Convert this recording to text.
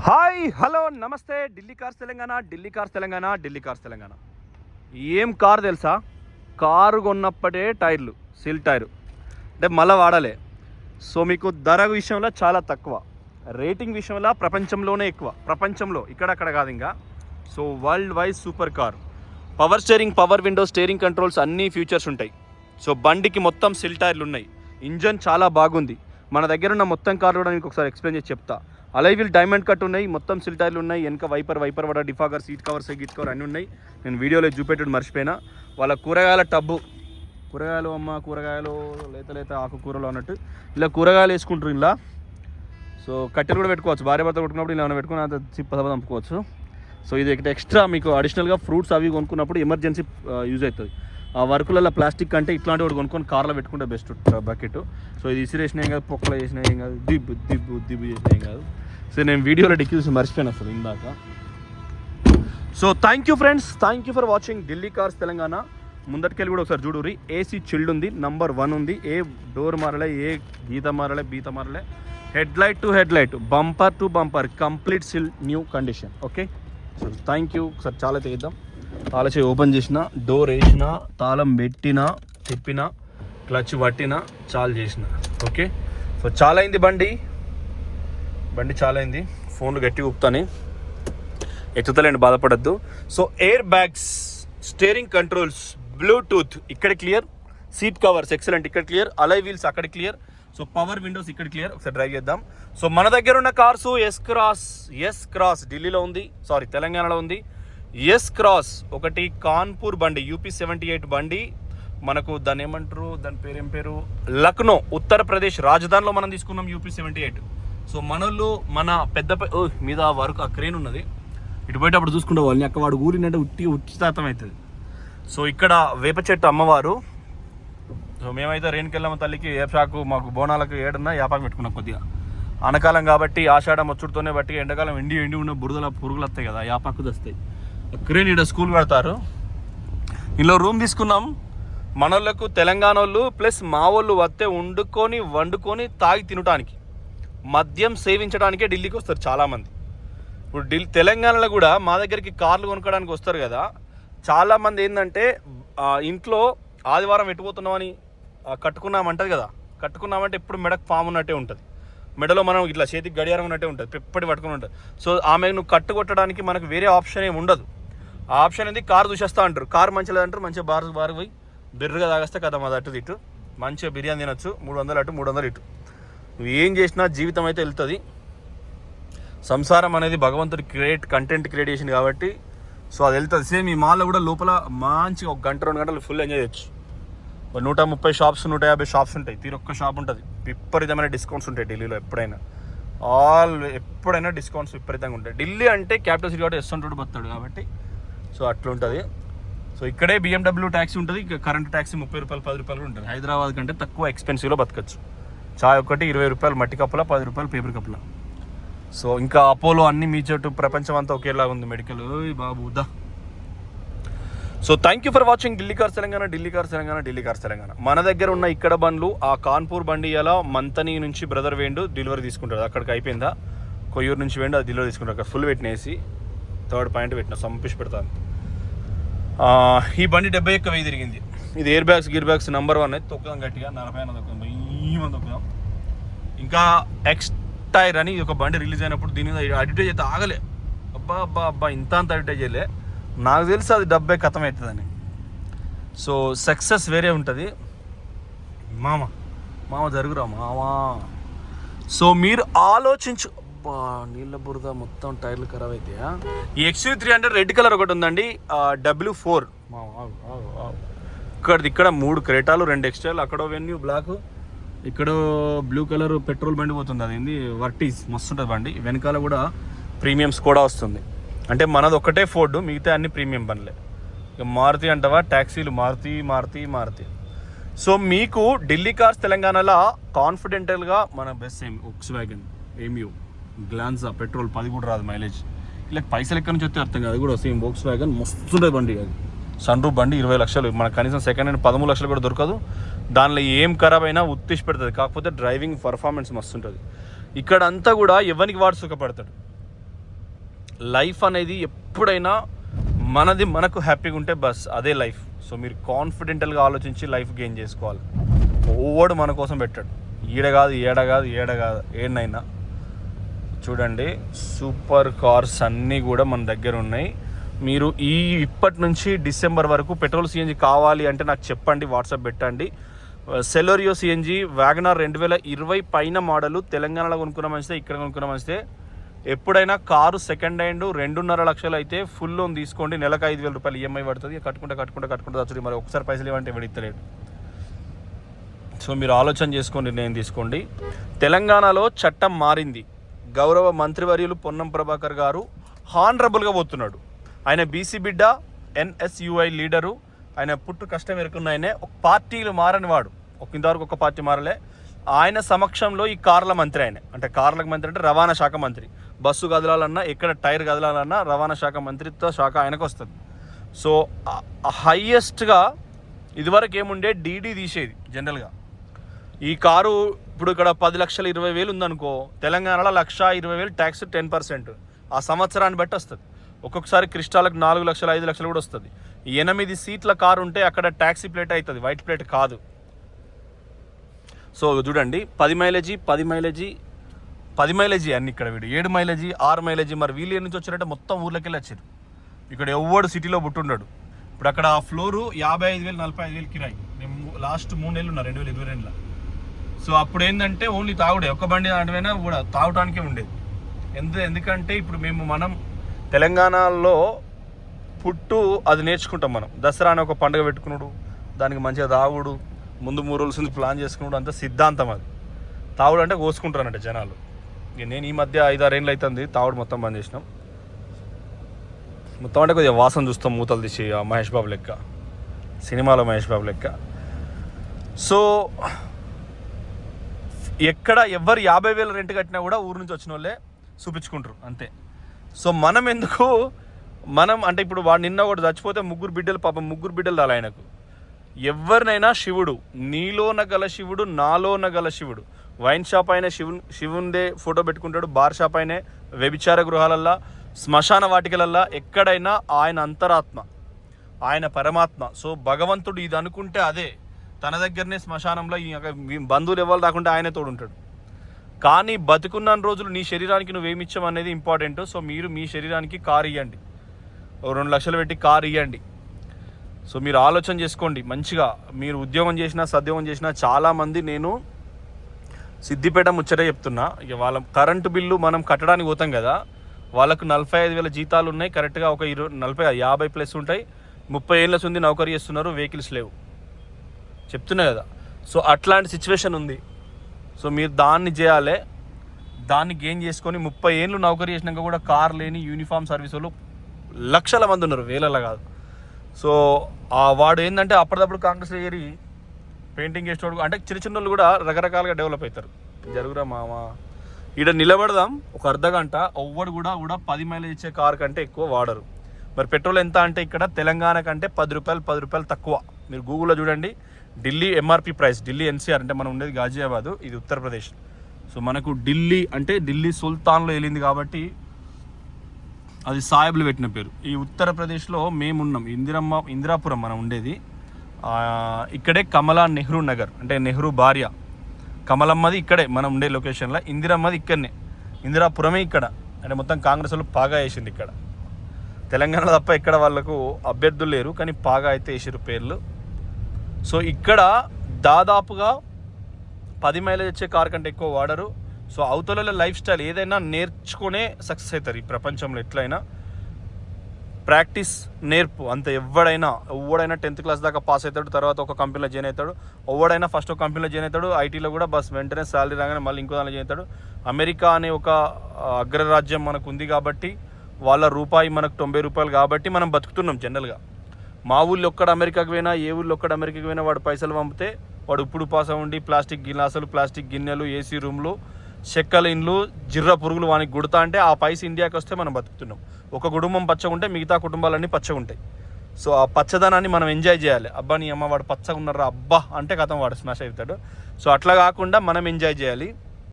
Hi hello నమస్తే Delhi cars Telangana ఏం car తెలుసా? కారు కొన్నప్పుడే టైర్లు సిల్ టైరు అంటే మళ్ళీ వాడాలి. సో మీకు ధర విషయంలో చాలా తక్కువ, రేటింగ్ విషయంలో ప్రపంచంలోనే ఎక్కువ, ప్రపంచంలో ఇక్కడక్కడ కాదు ఇంకా. So world wise super car, power steering, power window, steering controls అన్ని ఫీచర్స్ ఉంటాయి. సో బండికి మొత్తం సిల్ టైర్లు ఉన్నాయి, ఇంజన్ చాలా బాగుంది. మన దగ్గర ఉన్న మొత్తం కార్లు కూడా మీకు ఒకసారి ఎక్స్ప్లెయిన్ చేసి చెప్తా. అలైవిల్ డైమండ్ కట్ ఉన్నాయి, మొత్తం సిల్ టైర్లు ఉన్నాయి, వెనక వైపర్ వడ, డిఫాగర్, సీట్ కవర్ అన్నీ ఉన్నాయి. నేను వీడియోలో చూపెట్టడం మర్చిపోయినా. వాళ్ళ కూరగాయల టబ్బు, కూరగాయలు లేత ఆకుకూరలు అన్నట్టు ఇలా కూరగాయలు వేసుకుంటారు ఇలా. సో కట్టెలు కూడా పెట్టుకోవచ్చు, భార్య భర్త కొట్టుకున్నప్పుడు ఇలా ఏమైనా పెట్టుకుని అంత చంపుకోవచ్చు. సో ఇది ఎక్స్ట్రా మీకు అడిషనల్గా ఫ్రూట్స్ అవి కొనుక్కున్నప్పుడు ఎమర్జెన్సీ యూజ్ అవుతుంది. ఆ వర్కులలో ప్లాస్టిక్ అంటే ఇట్లాంటి ఒకటి కొనుక్కొని కార్లో పెట్టుకుంటే బెస్ట్ బకెట్. సో ఇది ఇసిరేసిన ఏం కాదు, పొక్కలు చేసిన ఏం కాదు, దిబ్బు చేసిన ఏం కాదు. సో నేను వీడియోలో డిక్కి చూసి మర్చిపోయాను అసలు ఇందాక. So thank you friends, thank you for watching Delhi cars Telangana. ముందటికెళ్ళి కూడా ఒకసారి చూడుర్రి. ఏసీ చిల్డ్ ఉంది, నంబర్ 1 ఉంది, ఏ డోర్ మారలే, ఏ బీత మారలే, head light to head light, bumper to bumper, complete seal new condition. Okay, so thank you. ఒకసారి చాలా తెగిద్దాం. తాళ చేయి ఓపెన్ చేసిన, డోర్ వేసిన, తాళం పెట్టిన, తిప్పిన, క్లచ్ పట్టిన, చాలు చేసిన. ఓకే, సో చాలా అయింది బండి చాలా అయింది. ఫోన్లు గట్టి ఊపుతాను, ఎత్తుతలేండి, బాధపడద్దు. So air bags, steering controls, Bluetooth ఇక్కడ క్లియర్, సీట్ కవర్స్ ఎక్సలెంట్ ఇక్కడ క్లియర్, అలై వీల్స్ అక్కడ క్లియర్. సో పవర్ విండోస్ ఇక్కడ క్లియర్. ఒకసారి డ్రైవ్ చేద్దాం. సో మన దగ్గర ఉన్న కార్సు ఎస్ క్రాస్ ఢిల్లీలో ఉంది, సారీ తెలంగాణలో ఉంది. ఎస్ క్రాస్ ఒకటి కాన్పూర్ బండి, యూపీ 78 బండి. మనకు దాన్ని ఏమంటారు, దాని పేరేం పేరు, లక్నో ఉత్తరప్రదేశ్ రాజధానిలో మనం తీసుకున్నాం యూపీ 78. సో మనోళ్ళు మన పెద్ద మీద వరకు ఆ క్రేన్ ఉన్నది, ఇటు పోయేటప్పుడు చూసుకుంటే వాళ్ళని అక్క వాడు ఊరినంటే ఉచితాతం అవుతుంది. సో ఇక్కడ వేప చెట్టు అమ్మవారు. సో మేమైతే రేణుకెళ్ళమ్మ తల్లికి ఏపాకు, మాకు బోనాలకు ఏడన్నా యాపాకు పెట్టుకున్నాం. కొద్దిగా ఆనకాలం కాబట్టి ఆషాఢం వచ్చుడుతోనే బట్టి, ఎండాకాలం ఎండి ఉన్న బురదల పురుగులు వస్తాయి కదా, యాపాకు వస్తాయి. క్రేన్ ఇక్కడ స్కూల్ పెడతారు. ఇందులో రూమ్ తీసుకున్నాం. మనోళ్ళకు తెలంగాణ వాళ్ళు ప్లస్ మా వాళ్ళు వస్తే వండుకొని తాగి తినడానికి, మద్యం సేవించడానికే ఢిల్లీకి వస్తారు చాలామంది. ఇప్పుడు తెలంగాణలో కూడా మా దగ్గరికి కార్లు కొనుక్కోవడానికి వస్తారు కదా. చాలామంది ఏంటంటే ఇంట్లో ఆదివారం ఎట్టుపోతున్నామని కట్టుకున్నామంటది కదా, కట్టుకున్నామంటే ఎప్పుడు మెడకు పాము ఉన్నట్టే ఉంటుంది, మెడలో మనం ఇట్లా చేతికి గడియారం ఉన్నట్టే ఉంటుంది, పెప్పటి పట్టుకుని ఉంటుంది. సో ఆమె నువ్వు కట్టుకొట్టడానికి మనకు వేరే ఆప్షన్ ఏమి ఉండదు. ఆ ఆప్షన్ అనేది కారు చూసేస్తా అంటారు. కారు మంచిగా అంటారు, మంచిగా బారు పోయి బిర్రుగా తాగేస్తే కదా మాది అటు ఇటు మంచిగా బిర్యానీ తినొచ్చు. 300 అటు 300 ఇటు. నువ్వు ఏం చేసినా జీవితం అయితే వెళ్తుంది. సంసారం అనేది భగవంతుడి కంటెంట్ క్రియేట్ చేసింది కాబట్టి సో అది వెళ్తుంది. సేమ్ ఈ మాల్లో కూడా లోపల మంచిగా 1 గంట 2 గంటలు ఫుల్ ఎంజాయ్ చేయొచ్చు. 130 షాప్స్ 150 షాప్స్ ఉంటాయి, తీరొక్క షాప్ ఉంటుంది. విపరీతమైన డిస్కౌంట్స్ ఉంటాయి ఢిల్లీలో. ఎప్పుడైనా డిస్కౌంట్స్ విపరీతంగా ఉంటాయి. ఢిల్లీ అంటే క్యాపిటల్ సిటీ కాబట్టి ఎస్సంటోడు బతాడు కాబట్టి సో అట్లుంటుంది. సో ఇక్కడే BMW ట్యాక్సీ ఉంటుంది, కరెంట్ ట్యాక్సీ 30 రూపాయలు 10 రూపాయలు ఉంటుంది. హైదరాబాద్ కంటే తక్కువ ఎక్స్పెన్సివ్లో బతకచ్చు. చాయ్ ఒకటి 20 రూపాయలు మట్టి కప్పుల, 10 రూపాయలు పేపర్ కప్పుల. సో ఇంకా అపోలో అన్ని మీ చెట్టు, ప్రపంచం అంతా ఒకేలాగా ఉంది మెడికల్ బాబు దా. So thank you for watching Delhi cars Telangana. మన దగ్గర ఉన్న ఇక్కడ బండ్లు, ఆ కాన్పూర్ బండి ఇలా మంతని నుంచి బ్రదర్ వేండు డెలివరీ తీసుకుంటారు. అక్కడికి అయిపోయిందా, కొయ్యూరు నుంచి వేండు అది డెలివరీ తీసుకుంటారు. అక్కడ ఫుల్ పెట్టినేసి 3rd పాయింట్ పెట్టిన సంపిష్ పెడతాను. ఈ బండి 71,000 తిరిగింది. ఇది ఎయిర్ బ్యాగ్స్ నంబర్ 1 అయితే తొక్కుదాం గట్టిగా, 40 తొక్కుదాం. ఇంకా ఎక్స్ టైర్ అని ఒక బండి రిలీజ్ అయినప్పుడు దీని మీద అడ్వర్టైజ్ అయితే ఆగలే. అబ్బా ఇంత అడ్వర్టైజ్ చేయలే. నాకు తెలిసి అది 70 కథం అవుతుందని. సో సక్సెస్ వేరే ఉంటుంది. మామ జరుగురా మామా. సో మీరు ఆలోచించు. నీళ్ళ బురద మొత్తం టైర్లు ఖరాబ్ అయితే. ఈ XU300 రెడ్ కలర్ ఒకటి ఉందండి, W4. ఇక్కడ 3 క్రేటాలు, 2 ఎక్స్ట్రాలు, అక్కడ వెన్యూ బ్లాక్, ఇక్కడ బ్లూ కలర్ పెట్రోల్ బండి పోతుంది. అది వర్టీస్ మస్తు ఉంటుంది బండి. వెనకాల కూడా ప్రీమియమ్స్ కూడా వస్తుంది. అంటే మనది ఒకటే ఫోర్డ్, మిగతా అన్ని ప్రీమియం బండ్లే. ఇక మారుతి అంటావా, ట్యాక్సీలు మారుతి. సో మీకు ఢిల్లీ కార్స్ తెలంగాణలో కాన్ఫిడెంటల్గా మన బెస్ట్ సేమ్ వోక్స్వ్యాగన్, ఏమియూ, గ్లాన్సా పెట్రోల్ 10 కూడా రాదు మైలేజ్. ఇలా పైసలు ఎక్కడి నుంచి వస్తే అర్థం కాదు. అది కూడా సేమ్ వోక్స్వ్యాగన్ మస్తుంటుంది బండి. అది సన్ రూఫ్ బండి 20 లక్షలు, మన కనీసం సెకండ్ హ్యాండ్ 13 లక్షలు కూడా దొరకదు. దానిలో ఏం ఖరాబ్ అయినా ఉత్తిష్ పెడుతుంది. కాకపోతే డ్రైవింగ్ పర్ఫార్మెన్స్ మస్తు ఉంటుంది. ఇక్కడ అంతా కూడా ఎవరికి వాడు సుఖపడతాడు. లైఫ్ అనేది ఎప్పుడైనా మనది మనకు హ్యాపీగా ఉంటే బస్ అదే లైఫ్. సో మీరు కాన్ఫిడెంటల్గా ఆలోచించి లైఫ్ గెయిన్ చేసుకోవాలి. ఓవడు మన కోసం పెట్టాడు, ఏడ కాదు ఏడనైనా. చూడండి సూపర్ కార్స్ అన్నీ కూడా మన దగ్గర ఉన్నాయి. మీరు ఇప్పటి నుంచి డిసెంబర్ వరకు పెట్రోల్ సిఎన్జి కావాలి అంటే నాకు చెప్పండి, వాట్సాప్ పెట్టండి. సెలోరియో సిఎన్జి వ్యాగనార్ 2020 పైన మోడలు తెలంగాణలో కొనుక్కున్న మంచిదే, ఇక్కడ కొనుక్కున్న మంచిదే. ఎప్పుడైనా కారు సెకండ్ హ్యాండ్ 2.5 లక్షలు అయితే ఫుల్ లోన్ తీసుకోండి, నెలకు 5,000 రూపాయలు ఈఎంఐ పడుతుంది. కట్టుకుంటే వచ్చి మరి ఒకసారి పైసలు ఇవ్వంటే ఎవడు ఇస్తలేడు. సో మీరు ఆలోచన చేసుకొని నిర్ణయం తీసుకోండి. తెలంగాణలో చట్టం మారింది. గౌరవ మంత్రివర్యులు పొన్నం ప్రభాకర్ గారు హానరబుల్గా పోతున్నాడు. ఆయన బీసీ బిడ్డ, ఎన్ఎస్యుఐ లీడరు, ఆయన పుట్టు కష్టం ఎరుకున్న ఆయనే. ఒక పార్టీలు మారని వాడు, ఇంతవరకు ఒక పార్టీ మారలే. ఆయన సమక్షంలో ఈ కార్ల మంత్రి ఆయన, అంటే కార్లకు మంత్రి అంటే రవాణా శాఖ మంత్రి. బస్సు కదలాలన్నా, ఎక్కడ టైర్ కదలాలన్నా రవాణా శాఖ మంత్రిత్వ శాఖ ఆయనకు వస్తుంది. సో హైయెస్ట్గా ఇదివరకు ఏముండే డీడీ తీసేది జనరల్గా. ఈ కారు ఇప్పుడు ఇక్కడ 10,20,000 ఉందనుకో, తెలంగాణలో 1,20,000 ట్యాక్స్ 10%. ఆ సంవత్సరాన్ని బట్టి వస్తుంది. ఒక్కొక్కసారి క్రిస్టాలకు 4 లక్షలు 5 లక్షలు కూడా వస్తుంది. 8 సీట్ల కారు ఉంటే అక్కడ ట్యాక్సీ ప్లేట్ అవుతుంది, వైట్ ప్లేట్ కాదు. సో చూడండి 10 మైలేజీ అన్ని ఇక్కడ వీడు 7 మైలేజీ 6 మైలేజీ. మరి వీళ్ళు ఏ నుంచి వచ్చారంటే మొత్తం ఊర్లోకి వెళ్ళి వచ్చారు. ఇక్కడ ఎవ్వడు సిటీలో పుట్టుండడు. ఇప్పుడు అక్కడ ఆ ఫ్లోరు 55,000 45,000 కిరాయి. మేము లాస్ట్ 3 నెలలు ఉన్నా 2022లో. సో అప్పుడు ఏంటంటే ఓన్లీ తాగుడే, ఒక్క బండి దాంట్లోనే కూడా తాగటానికే ఉండేది. ఎందుకంటే ఇప్పుడు మనం తెలంగాణలో పుట్టు అది నేర్చుకుంటాం. మనం దసరా అనే ఒక పండుగ పెట్టుకున్నాడు, దానికి మంచిగా తాగుడు, ముందు 3 రోజుల ప్లాన్ చేసుకున్నాడు, అంత సిద్ధాంతం అది. తాగుడు అంటే కోసుకుంటారంట జనాలు. నేను ఈ మధ్య 5-6 ఏళ్ళు అవుతుంది తాగుడు మొత్తం బంద్ చేసినాం. మొత్తం అంటే కొద్దిగా వాసన చూస్తాం, మూతలు తీసి మహేష్ బాబు లెక్క, సినిమాలో మహేష్ బాబు లెక్క. సో ఎక్కడ ఎవరు 50,000 రెంట్ కట్టినా కూడా ఊరు నుంచి వచ్చిన వాళ్ళే చూపించుకుంటారు అంతే. సో మనం అంటే ఇప్పుడు వాడు నిన్న ఒకటి చచ్చిపోతే 3 బిడ్డలు, పాపం 3 బిడ్డలు రాలి ఆయనకు. ఎవరినైనా శివుడు, నీలోన గల శివుడు, నాలోన గల శివుడు. వైన్ షాప్ అయినా శివుందే ఫోటో పెట్టుకుంటాడు, బార్ షాప్ అయినా, వ్యభిచార గృహాలల్లా, శ్మశాన వాటికలల్లా, ఎక్కడైనా ఆయన అంతరాత్మ, ఆయన పరమాత్మ. సో భగవంతుడు ఇది అనుకుంటే అదే తన దగ్గరనే శ్మశానంలో బంధువులు ఎవరు రాకుండా ఆయనే తోడుంటాడు. కానీ బతుకున్న రోజులు నీ శరీరానికి నువ్వేమిచ్చావు అనేది ఇంపార్టెంట్. సో మీరు మీ శరీరానికి కారు ఇవ్వండి, 2 లక్షలు పెట్టి కారు ఇవ్వండి. సో మీరు ఆలోచన చేసుకోండి మంచిగా. మీరు ఉద్యోగం చేసినా సద్యోగం చేసినా, చాలామంది నేను సిద్దిపేట ముచ్చట చెప్తున్నా, ఇక వాళ్ళ కరెంటు బిల్లు మనం కట్టడానికి పోతాం కదా, వాళ్ళకు 45,000 జీతాలు ఉన్నాయి. కరెక్ట్గా ఒక 50 ప్లస్ ఉంటాయి. 30 ఏళ్ళ ఉంది నౌకరీ చేస్తున్నారు, వెహికల్స్ లేవు, చెప్తున్నా కదా. సో అట్లాంటి సిచ్యువేషన్ ఉంది. సో మీరు దాన్ని చేయాలి, దాన్ని గెయిన్ చేసుకొని 30 ఏళ్ళు నౌకరీ చేసినాక కూడా కార్ లేని యూనిఫామ్ సర్వీస్ వాళ్ళు లక్షల మంది ఉన్నారు, వేలలా కాదు. సో వాడు ఏంటంటే అప్పటిదప్పుడు కాంగ్రెస్లో చేరి పెయింటింగ్ చేసేవాడు, అంటే చిన్న వాళ్ళు కూడా రకరకాలుగా డెవలప్ అవుతారు. జరుగురా మామ, ఈడ నిలబడదాం ఒక అర్ధగంట, ఎవ్వడు కూడా 10 మైలేజ్ ఇచ్చే కార్ కంటే ఎక్కువ వాడరు. మరి పెట్రోల్ ఎంత అంటే ఇక్కడ తెలంగాణ కంటే 10 రూపాయలు తక్కువ. మీరు గూగుల్లో చూడండి, Delhi MRP price, Delhi NCR అంటే మనం ఉండేది గాజియాబాద్, ఇది ఉత్తరప్రదేశ్. సో మనకు ఢిల్లీ అంటే ఢిల్లీ సుల్తాన్లో వెళ్ళింది కాబట్టి అది సాహెబ్లు పెట్టిన పేరు. ఈ ఉత్తరప్రదేశ్లో మేమున్నాం, ఇందిరాపురం మనం ఉండేది. ఇక్కడే కమలా నెహ్రూ నగర్, అంటే నెహ్రూ భార్య కమలమ్మది ఇక్కడే మనం ఉండే లొకేషన్లో, ఇందిరమ్మది ఇక్కడనే, ఇందిరాపురమే ఇక్కడ. అంటే మొత్తం కాంగ్రెస్ వాళ్ళు పాగా వేసింది ఇక్కడ. తెలంగాణ తప్ప ఇక్కడ వాళ్ళకు అభ్యర్థులు లేరు, కానీ పాగా అయితే వేసారు పేర్లు. సో ఇక్కడ దాదాపుగా 10 మైలేజ్ వచ్చే కార్ కంటే ఎక్కువ వాడరు. సో అవతల లైఫ్ స్టైల్ ఏదైనా నేర్చుకునే సక్సెస్ అవుతారు ఈ ప్రపంచంలో. ఎట్లయినా ప్రాక్టీస్ నేర్పు అంత. ఎవడైనా 10th క్లాస్ దాకా పాస్ అవుతాడు, తర్వాత ఒక కంపెనీలో జాయిన్ అవుతాడు. ఎవడైనా ఫస్ట్ ఒక కంపెనీలో జాయిన్ అవుతాడు, ఐటీలో కూడా బస్ వెంటనే శాలరీ రాగానే మళ్ళీ ఇంకో దానిలో జాయిన్ అవుతాడు. అమెరికా అనే ఒక అగ్రరాజ్యం మనకు ఉంది కాబట్టి, వాళ్ళ రూపాయి మనకు 90 రూపాయలు కాబట్టి మనం బతుకుతున్నాం జనరల్గా. మా ఊళ్ళో ఒక్కడ అమెరికాకి పోయినా, ఏ ఊళ్ళో ఒక్కడ అమెరికాకి పోయినా వాడు పైసలు పంపితే వాడు ఇప్పుడు పాస్ ఉండి ప్లాస్టిక్ గిలాసులు, ప్లాస్టిక్ గిన్నెలు, ఏసీ రూమ్లు, చెక్కల ఇండ్లు, జిర్ర పురుగులు వానికి గుడతా అంటే ఆ పైస ఇండియాకి వస్తే మనం బతుకుతున్నాం. ఒక కుటుంబం పచ్చగా ఉంటే మిగతా కుటుంబాలన్నీ పచ్చగా ఉంటాయి. సో ఆ పచ్చదనాన్ని మనం ఎంజాయ్ చేయాలి. అబ్బా నీ అమ్మ వాడు పచ్చగా ఉన్నారా అబ్బా అంటే కథం వాడు స్మాష్ అవుతాడు. సో అట్లా కాకుండా మనం ఎంజాయ్ చేయాలి.